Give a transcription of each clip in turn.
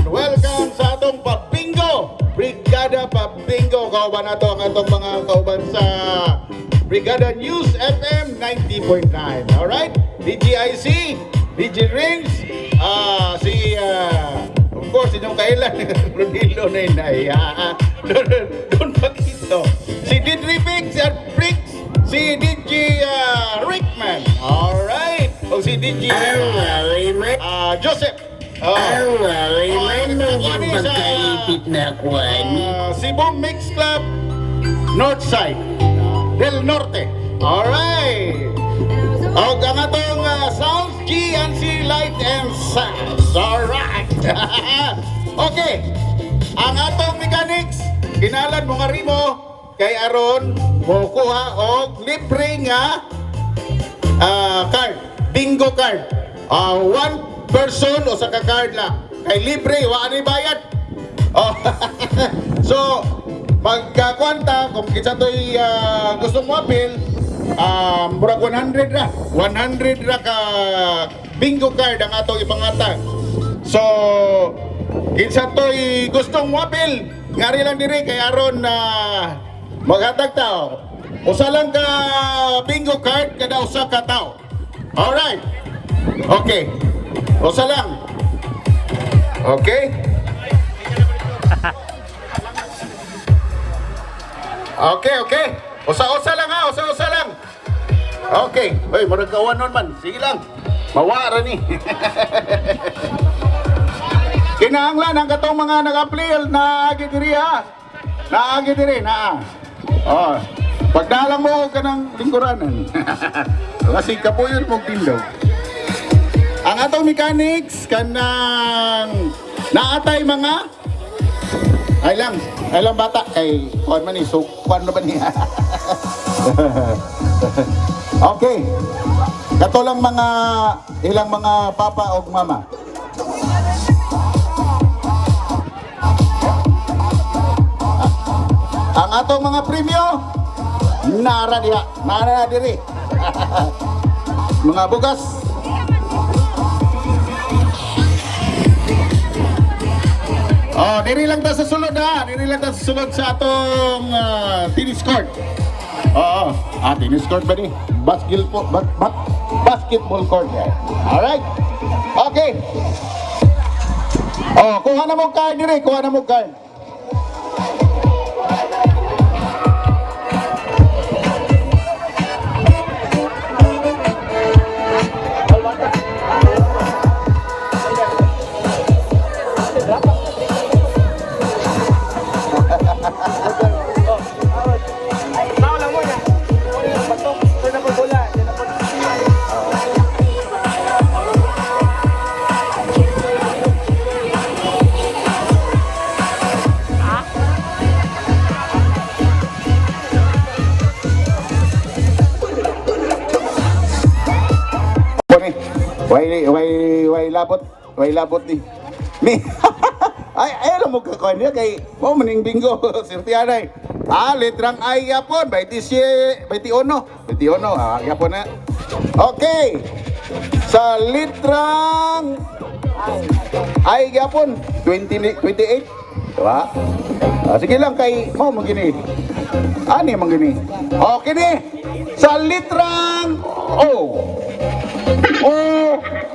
Welcome sa atong pabingo, Brigada Pabingo. Kauban nato ang atong mga kauban sa Brigada News FM 90.9. Alright, DGIC, DJ Rings, of course, inyong kailan, Rodilo na inay, Don Paquito, si DJ Big, si Brix, si DJ Rickman, alright, o si DJ Joseph. Si Boom Mix Club Northside Del Norte. Alright. O ang atong sounds, GNC Light and Sounds. Alright. Okay. Ang atong mechanics, kinalan mo nga rimo kay Aron mo kuha og libre nga card, bingo card. One person o sa ka-card lang. Kay libre, wala ni bayad. Oh. So, magkakwanta, kung kita to'y gusto mo appeal, murag 100 ra. 100 ra ka bingo card ang atong ipangatag. So, kinsa to'y gustong mo appeal, ngari lang diri kay aron na maghatag tao. Usa lang ka bingo card kada usa ka tao. Alright. Okay. Usa lang. Okay? Okay. Usa-usa lang ha, usa-usa lang. Okay. Hoy, murag kawanon man. Sige lang. Mawara ni. Kinahanglan ang katong mga nag-appeal na agi diri ha. Naagi diri na. Oh. Pagdalang mo ka ng lingkuranan. Kasi kapuyon mong tindog. Ang atong mechanics kanang naatay mga ay lang bata kay kuan man ni so kuan na ba niya. Okay. Kato lang mga ilang mga papa o mama. Ang atong mga premyo nara diri. Mga bugas. Oh, diri lang ta sa sulod ha. Diri lang ta sa sulod sa atong tennis court. Oo. Tennis court ba ni? Basketball court yan. Alright. Okay. Oh, kuha na mo card diri. Kuha na mo card. Way labot ni. Ay alam mo ka niya kay mo maning bingo sirtianay. Litrang ay yapon 21 yapon na. Okay. Sa litrang ay yapon 28. Diba? Sige lang kay mo magini. Ani magini. Okay ni. Sa litrang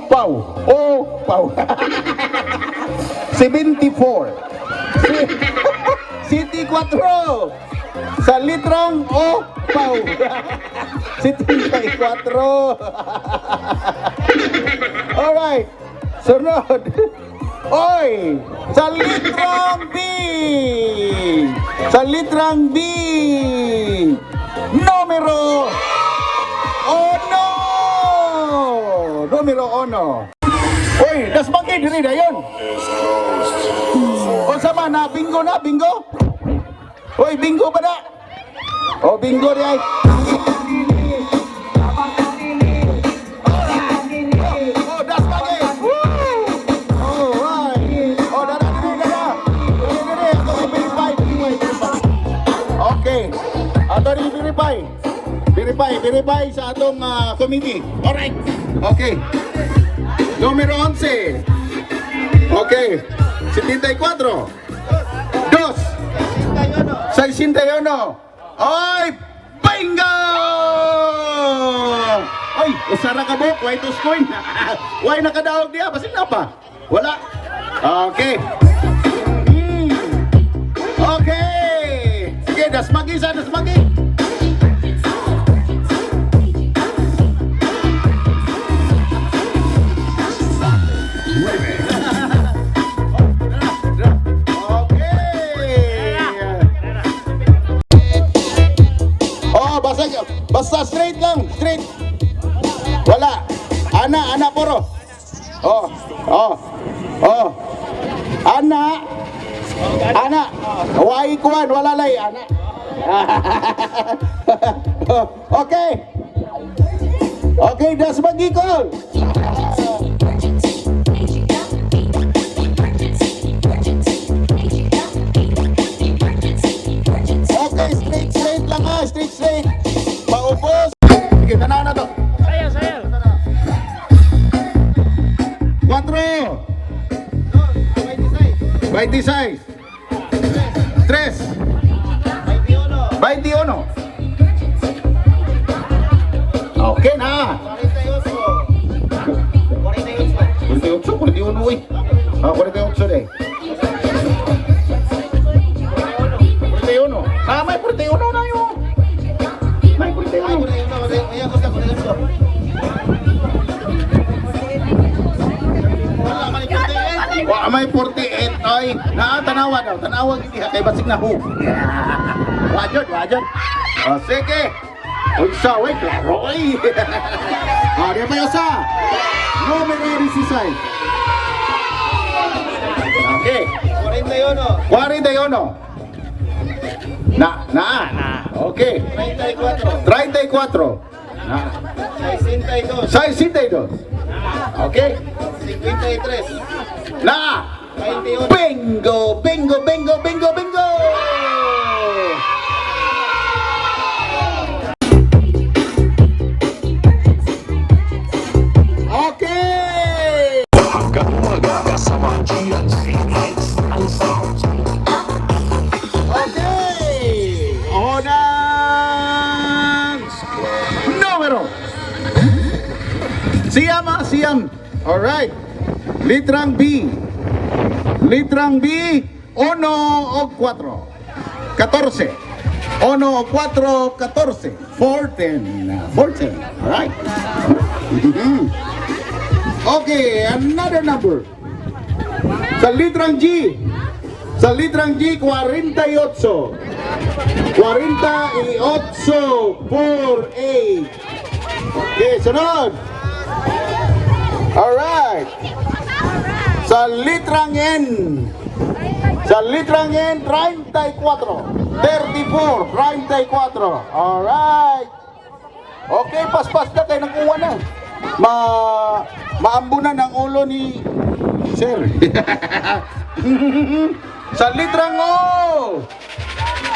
Pau 74 City 4 sa litrang Pau 74. Alright, sunod. Oy, sa litrang B numero 1. Oy, das bangkay diri dayon. O sama na bingo. Oy, bingo ba na? O bingo di ay. Oh, das bangkay. Oh, right. Oh, dada. Okay. Ato ni verify. Verify sa atong committee. Alright. Okay. Numero 11. Okay. 74. 2. 61. Ay! Bingo! Ay, usara ka buk, why to coin? Why nakadaog diya? Basin na pa? Wala. Okay. Okay. Sige, dasmagi sa dasmagi. Basta straight lang, straight. Wala. Ana puro. Oh. Ana. Wai kuan wala lay ana. Okay. Okay, das bagi ko. Okay, straight lang ha, straight. Paupos. Sige, tanaw na to. Saya. 4. 26. 3. 21. Okay na. 48, 41 uy. 48 deh. 41. May 41 na yun. May 41. May 48 ay tanawa daw, tanawa gidi kay basig na ho. Wajod. O sige. Unsa way klaro ay. Di pa yosa. Numero 16. Okay. 41. Na. Okay. 34. Na. 62. Okay. 53. Na. Bingo. Okay. Unang numero. Siyam. Alright. Litrang B. 1 o 4. 14. 1 o 4, 14. 14. Alright. Okay, another number. Sa litrang G. 48. 48 por 8. Okay, sunod. Alright. Sa litrang N. 34. 34. Alright. Okay, paspas na kayo nakuha na. Maambunan ang ulo ni Sir. Sa litrang O.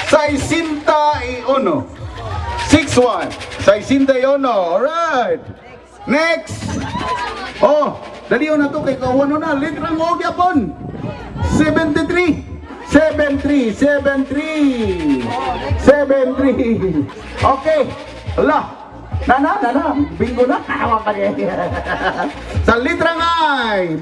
61. 61. Alright. Next. Oh, dali na to kay kawan na. Litrang O gyapon. 73. Okay. Ala. Nana. Bingo na. Sa litrang I.